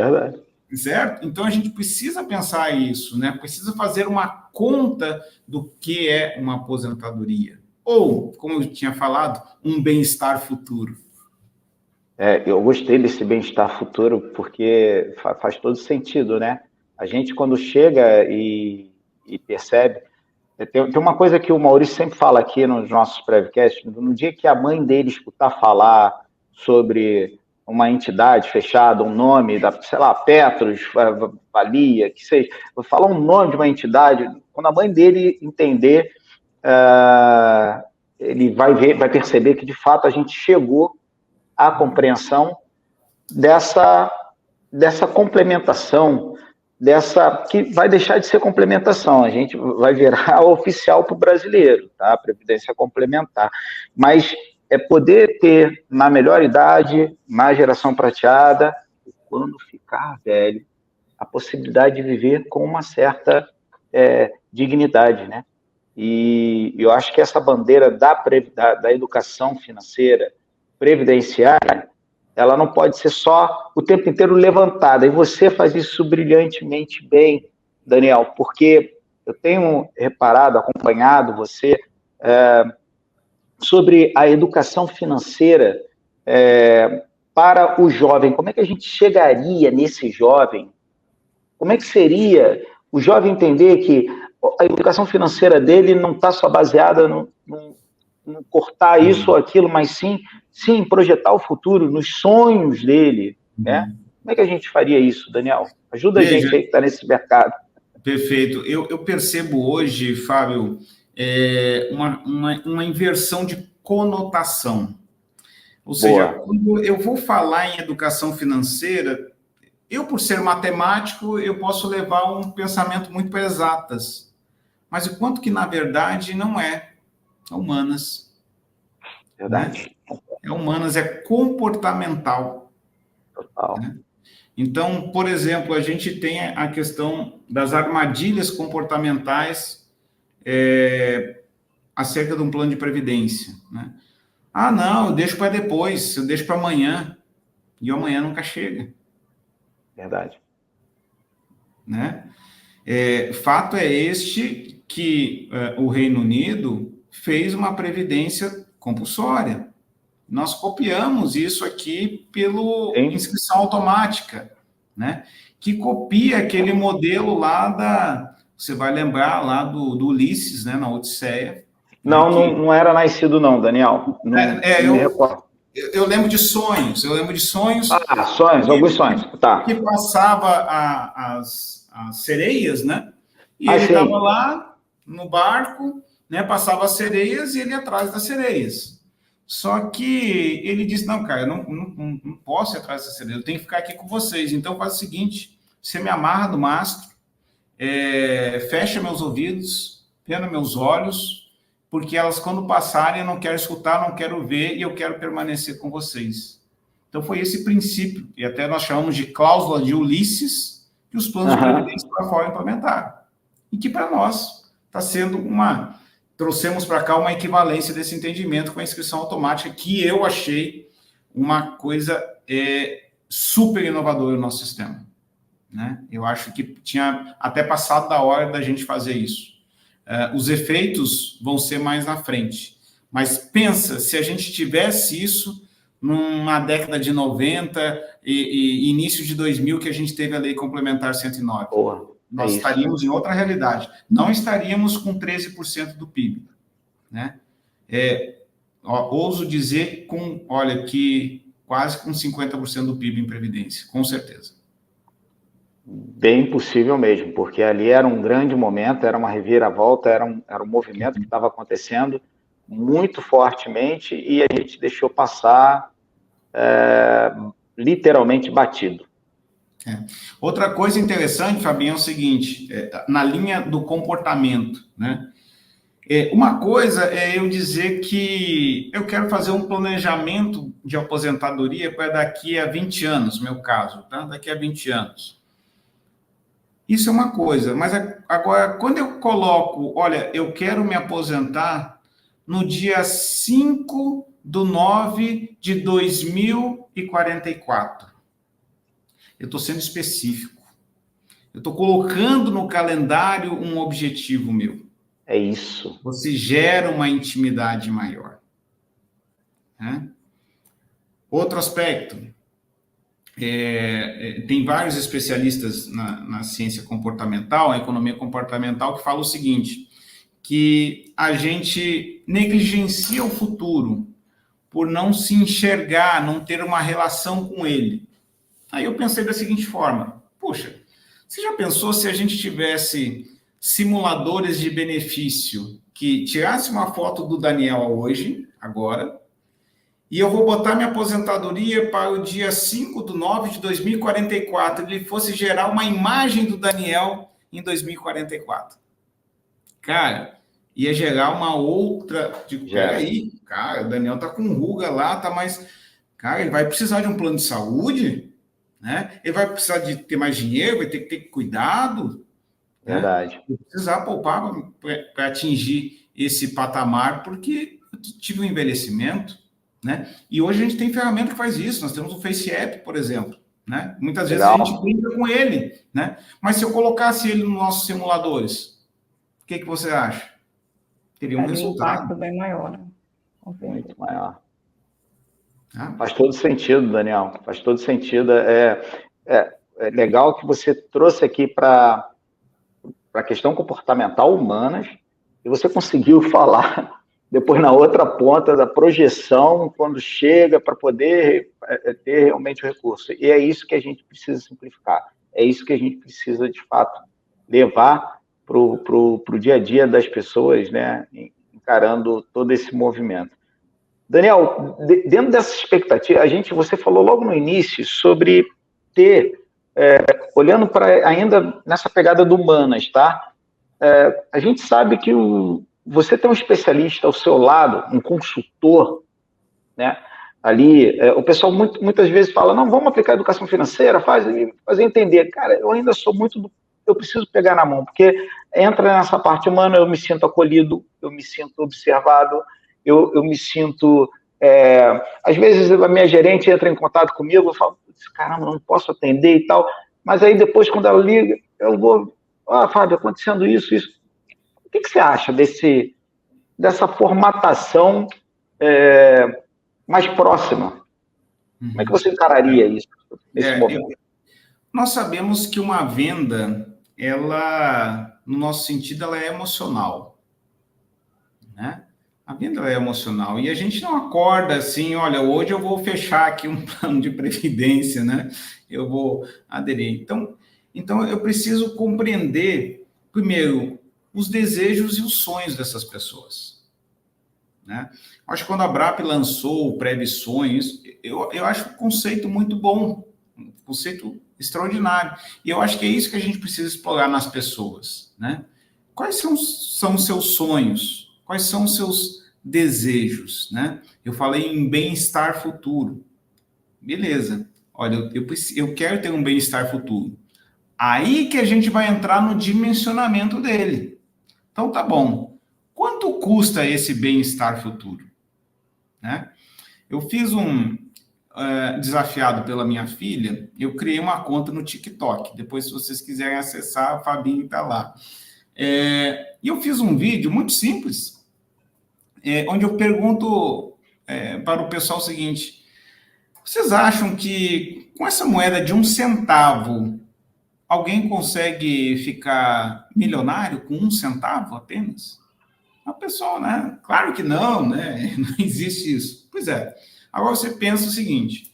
Certo? Então a gente precisa pensar isso, né? Precisa fazer uma conta do que é uma aposentadoria. Ou, como eu tinha falado, um bem-estar futuro. Eu gostei desse bem-estar futuro, porque faz todo sentido, né? A gente, quando chega e percebe... Tem uma coisa que o Maurício sempre fala aqui nos nossos previcasts, no dia que a mãe dele escutar falar sobre uma entidade fechada, um nome, sei lá, Petros, Valia, que seja, vou falar um nome de uma entidade, quando a mãe dele entender... ele vai perceber que, de fato, a gente chegou à compreensão dessa complementação, que vai deixar de ser complementação, a gente vai virar oficial para o brasileiro, tá? A Previdência Complementar. Mas é poder ter, na melhor idade, na geração prateada, quando ficar velho, a possibilidade de viver com uma certa dignidade, né? E eu acho que essa bandeira da educação financeira previdenciária, ela não pode ser só o tempo inteiro levantada. E você faz isso brilhantemente bem, Daniel, porque eu tenho reparado, acompanhado você sobre a educação financeira para o jovem. Como é que a gente chegaria nesse jovem? Como é que seria o jovem entender que a educação financeira dele não está só baseada no cortar isso ou aquilo, mas sim projetar o futuro nos sonhos dele, né? Como é que a gente faria isso, Daniel? Ajuda a gente aí que está nesse mercado. Perfeito. Eu percebo hoje, Fábio, uma inversão de conotação. Ou seja, quando eu vou falar em educação financeira, eu, por ser matemático, eu posso levar um pensamento muito para exatas. Mas o quanto que, na verdade, não é humanas. Verdade. Né? É humanas, é comportamental. Total. Né? Então, por exemplo, a gente tem a questão das armadilhas comportamentais acerca de um plano de previdência. Né? Ah, não, eu deixo para depois, eu deixo para amanhã. E o amanhã nunca chega. Verdade. Né? Fato é este que o Reino Unido fez uma previdência compulsória. Nós copiamos isso aqui pela inscrição automática, né? Que copia aquele modelo lá você vai lembrar lá do Ulisses, né, na Odisseia. Não era nascido não, Daniel. Não me recordo. Eu lembro de sonhos. Sonhos, alguns sonhos, tá. Que passava as sereias, né? E ele estava lá no barco, né? Passava as sereias e ele ia atrás das sereias. Só que ele disse, não, cara, eu não posso ir atrás dessas sereias, eu tenho que ficar aqui com vocês. Então faz o seguinte, você me amarra do mastro, fecha meus ouvidos, pena meus olhos, porque elas, quando passarem, eu não quero escutar, não quero ver, e eu quero permanecer com vocês. Então, foi esse princípio, e até nós chamamos de cláusula de Ulisses, que os planos de previdência para fora implementaram. E que, para nós, está sendo trouxemos para cá uma equivalência desse entendimento com a inscrição automática, que eu achei uma coisa super inovadora no nosso sistema. Né? Eu acho que tinha até passado da hora da gente fazer isso. Os efeitos vão ser mais na frente. Mas pensa, se a gente tivesse isso numa década de 90 e início de 2000, que a gente teve a Lei Complementar 109. Boa, nós estaríamos em outra realidade. Não estaríamos com 13% do PIB. Né? Ouso dizer que quase com 50% do PIB em Previdência, com certeza. Bem possível mesmo, porque ali era um grande momento, era uma reviravolta, era um movimento que estava acontecendo muito fortemente e a gente deixou passar literalmente batido. Outra coisa interessante, Fabinho, é o seguinte, na linha do comportamento, né? Uma coisa é eu dizer que eu quero fazer um planejamento de aposentadoria para daqui a 20 anos, meu caso, tá? Daqui a 20 anos. Isso é uma coisa, mas agora, quando eu coloco, olha, eu quero me aposentar no dia 5/9/2044. Eu estou sendo específico. Eu estou colocando no calendário um objetivo meu. É isso. Você gera uma intimidade maior. Né? Outro aspecto. Tem vários especialistas na ciência comportamental, a economia comportamental, que falam o seguinte, que a gente negligencia o futuro por não se enxergar, não ter uma relação com ele. Aí eu pensei da seguinte forma, poxa, você já pensou se a gente tivesse simuladores de benefício que tirasse uma foto do Daniel hoje, agora, e eu vou botar minha aposentadoria para o dia 5/9/2044, ele fosse gerar uma imagem do Daniel em 2044. Cara, ia gerar uma outra... Peraí, cara, o Daniel tá com ruga lá, tá mais... Cara, ele vai precisar de um plano de saúde, né? Ele vai precisar de ter mais dinheiro, vai ter que ter cuidado. Verdade. Né? Vai precisar poupar para atingir esse patamar, porque eu tive um envelhecimento. Né? E hoje a gente tem ferramenta que faz isso. Nós temos o Face App, por exemplo. Né? Muitas vezes a gente brinca com ele. Né? Mas se eu colocasse ele nos nossos simuladores, o que você acha? Teria um resultado. Um impacto bem maior. Né? Muito maior. Faz todo sentido, Daniel. Faz todo sentido. É legal que você trouxe aqui para a questão comportamental humanas e você conseguiu falar... depois na outra ponta da projeção, quando chega para poder ter realmente o recurso. E é isso que a gente precisa simplificar, é isso que a gente precisa, de fato, levar para o dia a dia das pessoas, né, encarando todo esse movimento. Daniel, dentro dessa expectativa, você falou logo no início sobre ter, olhando para ainda nessa pegada do humanas, tá? A gente sabe que você tem um especialista ao seu lado, um consultor, né? Ali, o pessoal muitas vezes fala, não, vamos aplicar a educação financeira, fazer entender. Cara, eu ainda sou muito eu preciso pegar na mão, porque entra nessa parte humana, eu me sinto acolhido, eu me sinto observado, eu me sinto... às vezes a minha gerente entra em contato comigo, eu falo, caramba, não posso atender e tal, mas aí depois, quando ela liga, eu vou, Fábio, acontecendo isso. O que você acha dessa formatação mais próxima? Como é que você encararia isso nesse momento? Nós sabemos que uma venda, ela, no nosso sentido, ela é emocional. Né? A venda ela é emocional. E a gente não acorda assim, olha, hoje eu vou fechar aqui um plano de previdência, né? Eu vou aderir. Então, Então, eu preciso compreender, primeiro, os desejos e os sonhos dessas pessoas, né? Acho que quando a BRAP lançou o Prev Sonhos, eu acho um conceito muito bom, um conceito extraordinário. E eu acho que é isso que a gente precisa explorar nas pessoas, né? Quais são os seus sonhos? Quais são os seus desejos, né? Eu falei em bem-estar futuro. Beleza. Olha, eu quero ter um bem-estar futuro. Aí que a gente vai entrar no dimensionamento dele. Então, tá bom. Quanto custa esse bem-estar futuro? Né? Eu fiz desafiado pela minha filha, eu criei uma conta no TikTok. Depois, se vocês quiserem acessar, a Fabinho está lá. E eu fiz um vídeo muito simples, onde eu pergunto para o pessoal o seguinte: vocês acham que com essa moeda de 1 centavo, alguém consegue ficar milionário com 1 centavo apenas? O pessoal, né? Claro que não, né? Não existe isso. Pois é. Agora você pensa o seguinte: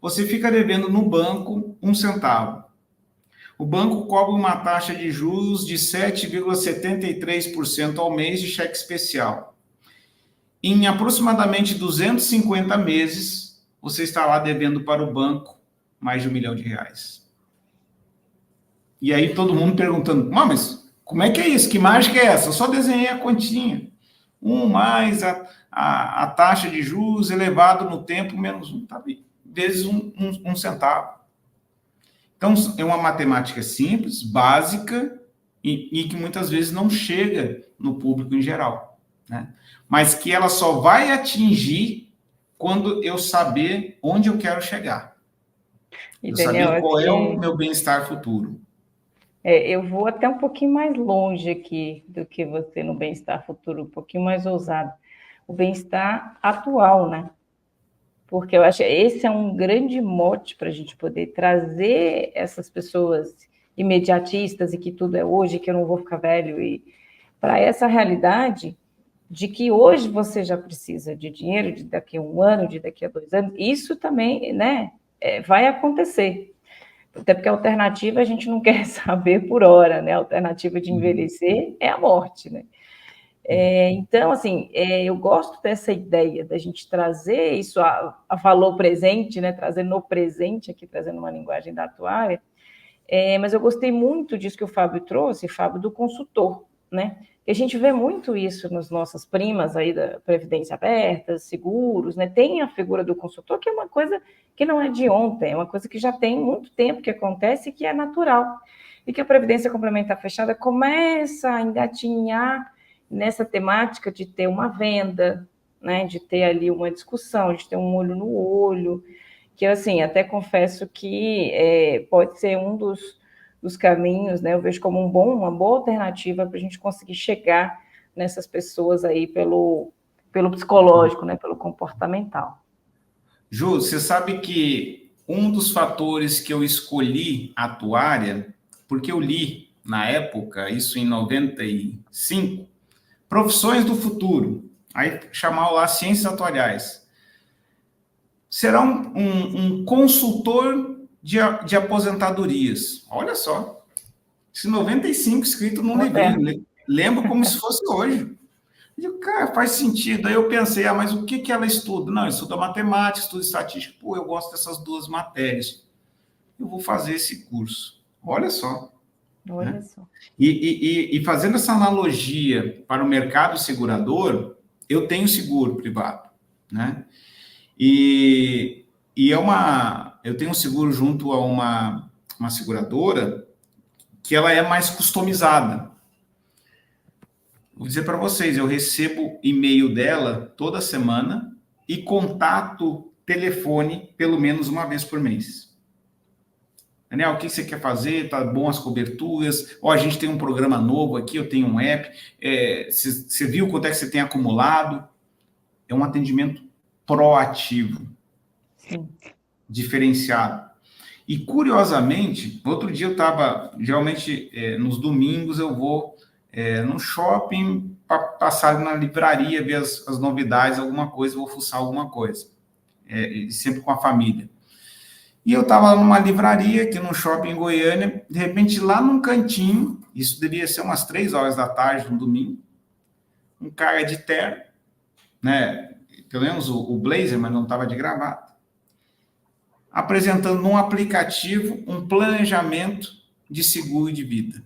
você fica devendo no banco 1 centavo. O banco cobra uma taxa de juros de 7,73% ao mês de cheque especial. Em aproximadamente 250 meses, você está lá devendo para o banco mais de R$1 milhão. E aí todo mundo perguntando: mas como é que é isso? Que mágica é essa? Eu só desenhei a continha. Mais a taxa de juros elevado no tempo, menos vezes 1 centavo. Então, é uma matemática simples, básica, e que muitas vezes não chega no público em geral, né? Mas que ela só vai atingir quando eu saber onde eu quero chegar. E, eu Daniel, saber qual é o meu bem-estar futuro. Eu vou até um pouquinho mais longe aqui do que você no bem-estar futuro, um pouquinho mais ousado. O bem-estar atual, né? Porque eu acho que esse é um grande mote para a gente poder trazer essas pessoas imediatistas e que tudo é hoje, que eu não vou ficar velho, e para essa realidade de que hoje você já precisa de dinheiro, de daqui a 1 ano, de daqui a 2 anos, isso também, né, vai acontecer. Até porque a alternativa a gente não quer saber por hora, né? A alternativa de envelhecer é a morte, né? Então, assim, eu gosto dessa ideia da gente trazer isso a valor presente, né? Trazer no presente, aqui trazendo uma linguagem da atuária, mas eu gostei muito disso que o Fábio trouxe, Fábio, do consultor, né? E a gente vê muito isso nas nossas primas aí da Previdência Aberta, seguros, né? Tem a figura do consultor, que é uma coisa que não é de ontem, é uma coisa que já tem muito tempo que acontece e que é natural. E que a Previdência Complementar Fechada começa a engatinhar nessa temática de ter uma venda, né? De ter ali uma discussão, de ter um olho no olho, que, assim, até confesso que pode ser um dos caminhos, né? Eu vejo como uma boa alternativa para a gente conseguir chegar nessas pessoas aí pelo psicológico, né? Pelo comportamental. Ju, você sabe que um dos fatores que eu escolhi a atuária, porque eu li, na época, isso em 95, Profissões do Futuro, aí chamava lá Ciências Atuariais. Será um consultor de aposentadorias. Olha só, esse 95 escrito num livrinho, lembro como se fosse hoje. E o cara, faz sentido. Aí eu pensei, mas o que ela estuda? Não, estuda matemática, estuda estatística. Pô, eu gosto dessas duas matérias. Eu vou fazer esse curso. Olha só. Olha, né? só. E fazendo essa analogia para o mercado segurador, eu tenho seguro privado, né? E eu tenho um seguro junto a uma seguradora que ela é mais customizada. Vou dizer para vocês, eu recebo e-mail dela toda semana e contato telefone pelo menos uma vez por mês. Daniel, o que você quer fazer? Tá bom as coberturas? A gente tem um programa novo aqui, eu tenho um app. Você viu quanto é que você tem acumulado? É um atendimento proativo. Sim. Diferenciado. E, curiosamente, outro dia eu estava, geralmente, nos domingos eu vou no shopping, passar na livraria, ver as novidades, alguma coisa, vou fuçar alguma coisa. Sempre com a família. E eu estava numa livraria, aqui num shopping em Goiânia, de repente, lá num cantinho, isso devia ser umas 3 horas da tarde, no domingo, um cara de terno, né? Pelo menos o blazer, mas não estava de gravata, apresentando num aplicativo um planejamento de seguro de vida.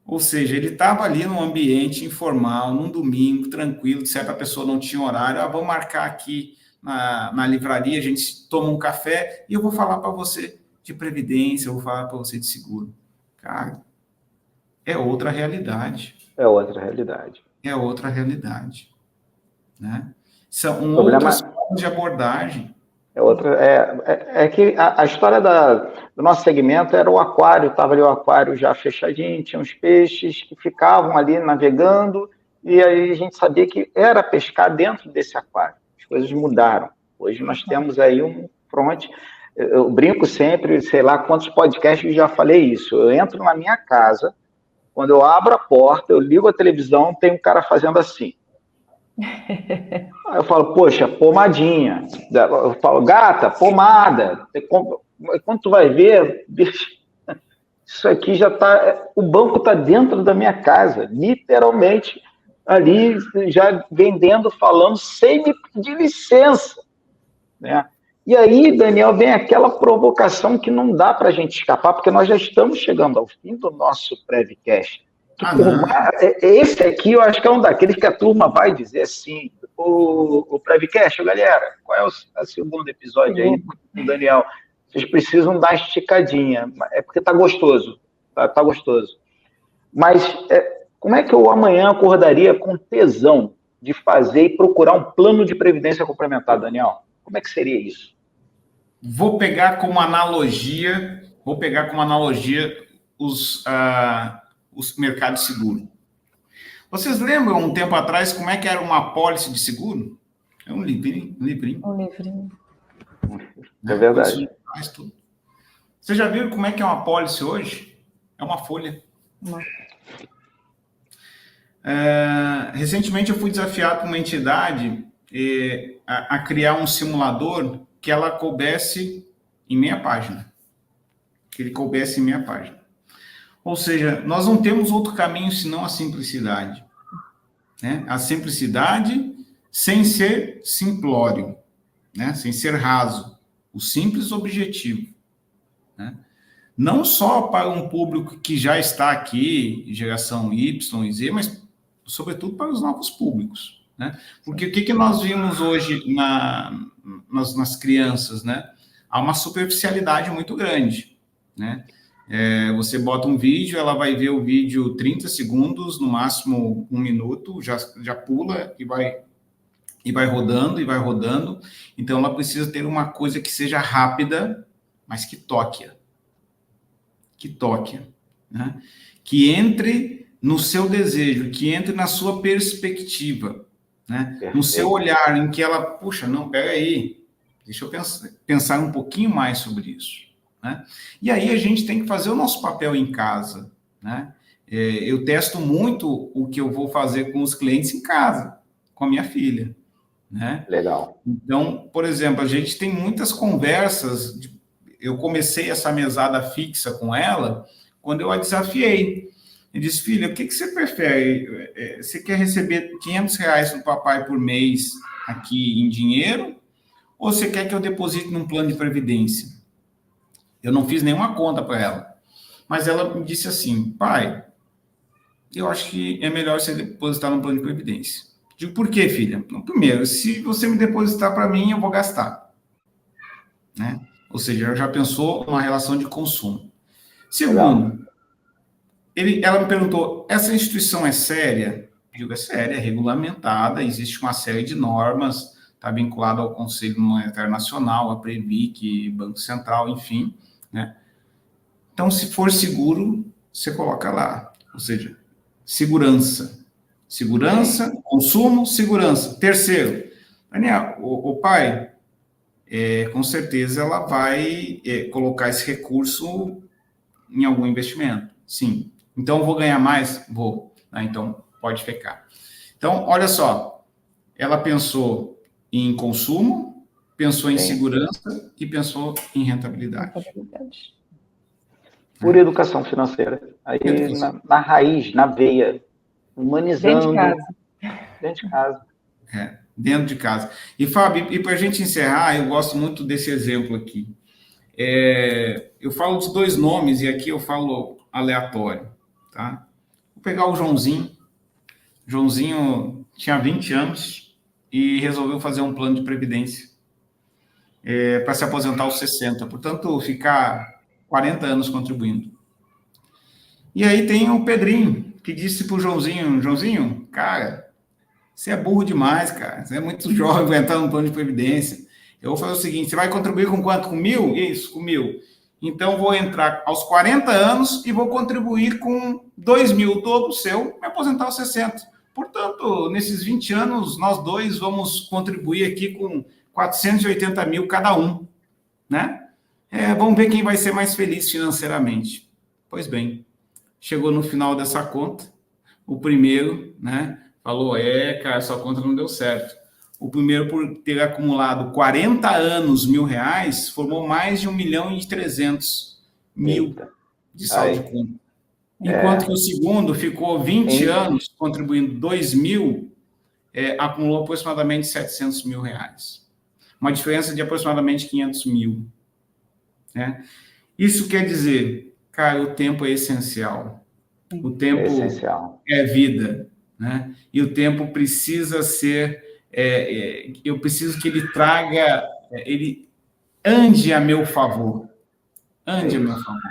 Ou seja, ele estava ali num ambiente informal, num domingo, tranquilo, de certa pessoa não tinha horário, vamos marcar aqui na livraria, a gente toma um café e eu vou falar para você de previdência, eu vou falar para você de seguro. Cara, é outra realidade. É outra realidade. É outra realidade. Né? São outras formas de abordagem. É que a história do nosso segmento era o aquário, estava ali o aquário já fechadinho, tinha uns peixes que ficavam ali navegando, e aí a gente sabia que era pescar dentro desse aquário. As coisas mudaram. Hoje nós temos aí um front. Eu brinco sempre, sei lá quantos podcasts eu já falei isso. Eu entro na minha casa, quando eu abro a porta, eu ligo a televisão, tem um cara fazendo assim. Aí eu falo, poxa, pomadinha. Eu falo, gata, pomada. Quando tu vai ver, isso aqui já está... O banco está dentro da minha casa, literalmente, ali já vendendo, falando, sem me pedir licença. Né? E aí, Daniel, vem aquela provocação que não dá para a gente escapar, porque nós já estamos chegando ao fim do nosso Prevcast. Esse aqui eu acho que é um daqueles que a turma vai dizer assim, o Prevcast, galera, qual é o segundo episódio aí com o Daniel? Vocês precisam dar uma esticadinha, é porque tá gostoso, tá gostoso. Mas como é que eu amanhã acordaria com tesão de fazer e procurar um plano de previdência complementar, Daniel? Como é que seria isso? Vou pegar como analogia os mercados de seguro. Vocês lembram, um tempo atrás, como é que era uma apólice de seguro? É um livrinho. Um livrinho. É verdade. Vocês já viram como é que é uma apólice hoje? É uma folha. Recentemente eu fui desafiado por uma entidade a criar um simulador que ela coubesse em meia página. Que ele coubesse em meia página. Ou seja, nós não temos outro caminho senão a simplicidade. Né? A simplicidade sem ser simplório, né? Sem ser raso. O simples objetivo. Né? Não só para um público que já está aqui, geração Y e Z, mas sobretudo para os novos públicos. Né? Porque o que nós vimos hoje nas crianças? Né? Há uma superficialidade muito grande. Né? Você bota um vídeo, ela vai ver o vídeo 30 segundos, no máximo 1 minuto, já pula e vai rodando, e vai rodando. Então, ela precisa ter uma coisa que seja rápida, mas que toque. Né? Que entre no seu desejo, que entre na sua perspectiva, né? No seu olhar, em que ela, puxa, não, pega aí, deixa eu pensar um pouquinho mais sobre isso. Né? E aí a gente tem que fazer o nosso papel em casa. Né? Eu testo muito o que eu vou fazer com os clientes em casa, com a minha filha. Né? Legal. Então, por exemplo, a gente tem muitas conversas. Eu comecei essa mesada fixa com ela quando eu a desafiei. Eu disse, filha, o que você prefere? Você quer receber R$500 do papai por mês aqui em dinheiro? Ou você quer que eu deposite num plano de previdência? Eu não fiz nenhuma conta para ela. Mas ela me disse assim, pai, eu acho que é melhor você depositar num plano de previdência. Digo, por quê, filha? Primeiro, se você me depositar para mim, eu vou gastar. Né? Ou seja, ela já pensou numa relação de consumo. Segundo, ela me perguntou, essa instituição é séria? Eu digo, é séria, é regulamentada, existe uma série de normas, está vinculada ao Conselho Monetário Nacional, a Previc, Banco Central, enfim. Né? Então, se for seguro, você coloca lá. Ou seja, segurança. Segurança, consumo, segurança. Terceiro, Daniel, o pai, com certeza ela vai colocar esse recurso em algum investimento. Sim. Então, vou ganhar mais? Vou. Então, pode ficar. Então, olha só. Ela pensou em consumo, pensou em segurança e pensou em rentabilidade. Por educação financeira. Aí, na raiz, na veia, humanizando. Dentro de casa. Dentro de casa. E, Fábio, e para a gente encerrar, eu gosto muito desse exemplo aqui. Eu falo de 2 nomes e aqui eu falo aleatório, tá? Vou pegar o Joãozinho. Joãozinho tinha 20 anos e resolveu fazer um plano de previdência para se aposentar aos 60, portanto, ficar 40 anos contribuindo. E aí tem o Pedrinho, que disse para o Joãozinho, cara, você é burro demais, cara, você é muito jovem para entrar no plano de previdência. Eu vou fazer o seguinte, você vai contribuir com quanto? Com 1.000? Isso, com 1.000. Então, vou entrar aos 40 anos e vou contribuir com 2.000, o dobro seu, me aposentar aos 60. Portanto, nesses 20 anos, nós 2 vamos contribuir aqui com 480 mil cada um, né? Vamos ver quem vai ser mais feliz financeiramente. Pois bem, chegou no final dessa conta, o primeiro, né, falou, cara, sua conta não deu certo. O primeiro, por ter acumulado 40 anos R$ 1.000, formou mais de 1.300.000 de saldo de conta. Enquanto que o segundo ficou 20 anos contribuindo 2.000, acumulou aproximadamente R$ 700.000. Uma diferença de aproximadamente 500 mil. Né? Isso quer dizer, cara, o tempo é essencial. O tempo é vida. Né? E o tempo precisa ser... eu preciso que ele traga... ele ande a meu favor. Ande a meu favor.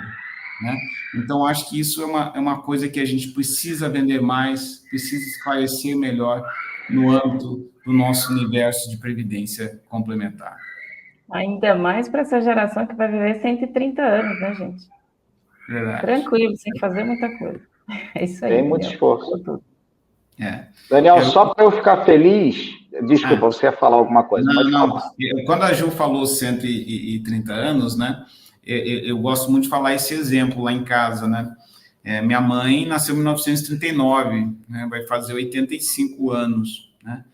Né? Então, acho que isso é uma coisa que a gente precisa vender mais, precisa esclarecer melhor no âmbito do nosso universo de previdência complementar. Ainda mais para essa geração que vai viver 130 anos, né, gente? Verdade. Tranquilo, sem fazer muita coisa. É isso aí. Tem muito esforço. É. Daniel, só para eu ficar feliz, desculpa, você ia falar alguma coisa. Não. Quando a Ju falou 130 anos, né, eu gosto muito de falar esse exemplo lá em casa, né? Minha mãe nasceu em 1939, né, vai fazer 85 anos, né?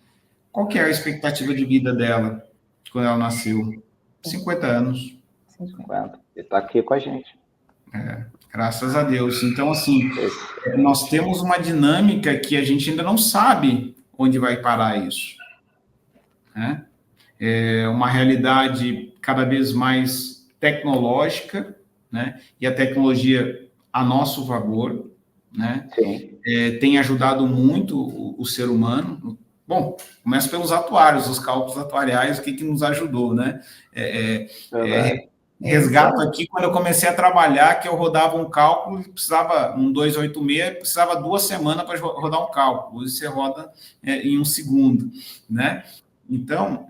Qual que é a expectativa de vida dela quando ela nasceu? 50 anos. 50. Ele está aqui com a gente. Graças a Deus. Então, assim, nós temos uma dinâmica que a gente ainda não sabe onde vai parar isso. Né? É uma realidade cada vez mais tecnológica, né? E a tecnologia a nosso favor, né? Tem ajudado muito o ser humano. Bom, começa pelos atuários, os cálculos atuariais, o que nos ajudou, né? Resgato aqui, quando eu comecei a trabalhar, que eu rodava um cálculo, precisava, um 286, precisava 2 semanas para rodar um cálculo. Hoje você roda em 1 segundo, né? Então,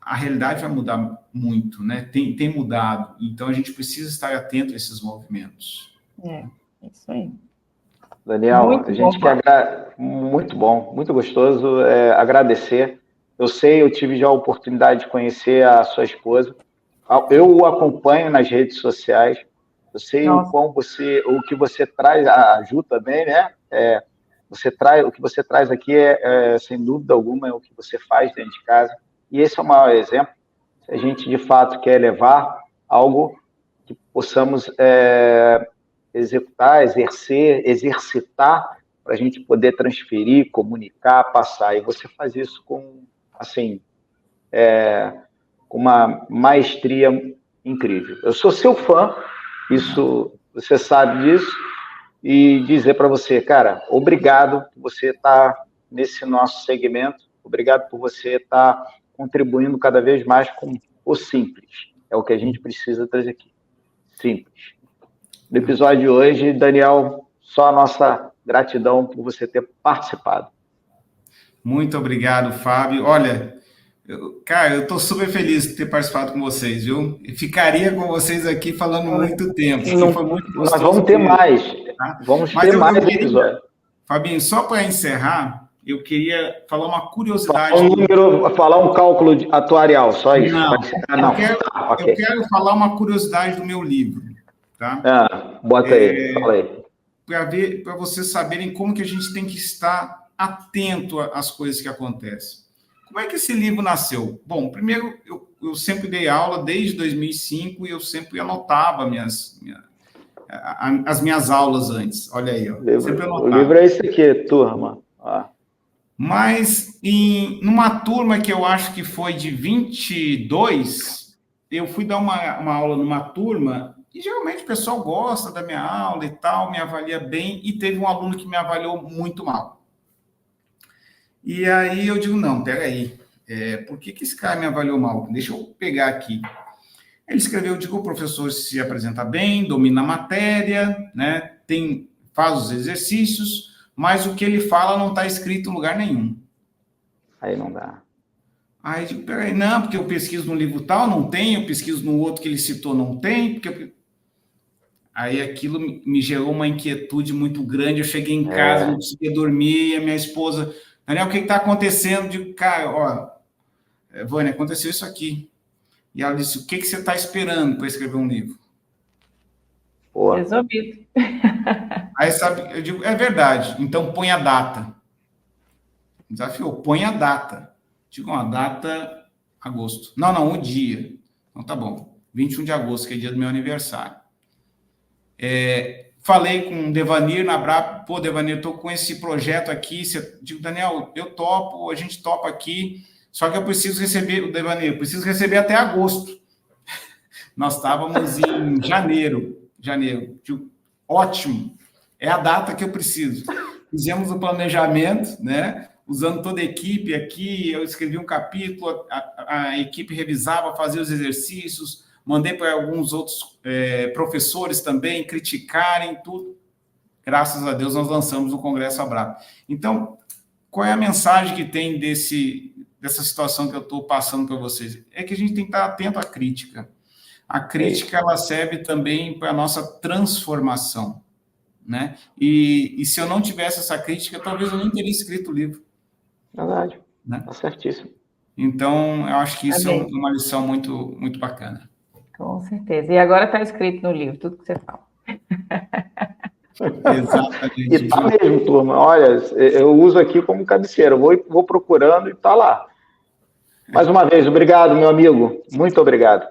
a realidade vai mudar muito, né? Tem mudado. Então, a gente precisa estar atento a esses movimentos. É isso aí. Daniel, muito a gente quer... Muito bom, muito gostoso agradecer. Eu tive já a oportunidade de conhecer a sua esposa. Eu o acompanho nas redes sociais. Eu sei o que você traz, a Ju também, né? O que você traz aqui sem dúvida alguma, é o que você faz dentro de casa. E esse é o maior exemplo. Se a gente, de fato, quer levar algo que possamos executar, exercitar, para a gente poder transferir, comunicar, passar. E você faz isso com, assim, com uma maestria incrível. Eu sou seu fã, isso você sabe disso, e dizer para você, cara, obrigado por você estar nesse nosso segmento, obrigado por você estar contribuindo cada vez mais com o simples. É o que a gente precisa trazer aqui. Simples. No episódio de hoje, Daniel, só a nossa gratidão por você ter participado. Muito obrigado, Fábio. Olha, cara, eu estou super feliz de ter participado com vocês, viu? E ficaria com vocês aqui falando muito tempo. Foi muito gostoso. Nós vamos ter mais. Tá? Vamos ter mais episódios. Fabinho, só para encerrar, eu queria falar uma curiosidade. Falar um cálculo atuarial, só isso. Não. Eu quero falar uma curiosidade do meu livro. Tá? Bota aí, fala aí. Para vocês saberem como que a gente tem que estar atento às coisas que acontecem. Como é que esse livro nasceu? Bom, primeiro, eu sempre dei aula desde 2005 e eu sempre anotava as minhas aulas antes. Olha aí, ó. O livro é esse aqui, turma. Mas numa turma que eu acho que foi de 22, eu fui dar uma aula numa turma e geralmente o pessoal gosta da minha aula e tal, me avalia bem, e teve um aluno que me avaliou muito mal. E aí eu digo, não, peraí, por que esse cara me avaliou mal? Deixa eu pegar aqui. Ele escreveu, digo, o professor se apresenta bem, domina a matéria, né, faz os exercícios, mas o que ele fala não está escrito em lugar nenhum. Aí não dá. Aí eu digo, peraí, não, porque eu pesquiso no livro tal, não tem, eu pesquiso no outro que ele citou, não tem, Aí aquilo me gerou uma inquietude muito grande, eu cheguei em casa, não conseguia dormir, e a minha esposa, Daniel, o que está acontecendo? Eu digo, cara, ó, Vânia, aconteceu isso aqui. E ela disse, o que você está esperando para escrever um livro? Resolvido. Aí, sabe, eu digo, é verdade, então põe a data. Desafiou, põe a data. Digo, uma data, agosto. Não, o dia. Então tá bom, 21 de agosto, que é dia do meu aniversário. Falei com o Devanir na Brap, pô, Devanir, eu tô com esse projeto aqui. Digo, Daniel, eu topo, a gente topa aqui, só que eu preciso receber, o Devanir, eu preciso receber até agosto. Nós estávamos em janeiro. Digo, ótimo, é a data que eu preciso. Fizemos o planejamento, né? Usando toda a equipe aqui, eu escrevi um capítulo, a equipe revisava, fazia os exercícios, mandei para alguns outros professores também criticarem tudo. Graças a Deus, nós lançamos o Congresso Abrap. Então, qual é a mensagem que tem dessa situação que eu estou passando para vocês? É que a gente tem que estar atento à crítica. A crítica, ela serve também para a nossa transformação, né? E se eu não tivesse essa crítica, talvez eu nem teria escrito o livro. Verdade, né? Tá certíssimo. Então, eu acho que isso é uma lição muito, muito bacana. Com certeza. E agora está escrito no livro, tudo que você fala. Exatamente. E tá mesmo, turma. Olha, eu uso aqui como cabeceira. Vou procurando e tá lá. Mais uma vez, obrigado, meu amigo. Muito obrigado.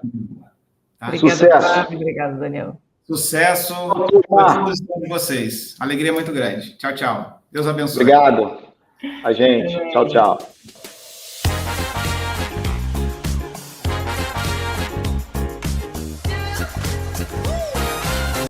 Obrigada, Sucesso. Flávio. Obrigado, Daniel. Sucesso à disposição de vocês. Alegria muito grande. Tchau, tchau. Deus abençoe. Obrigado. A gente. Tchau, tchau.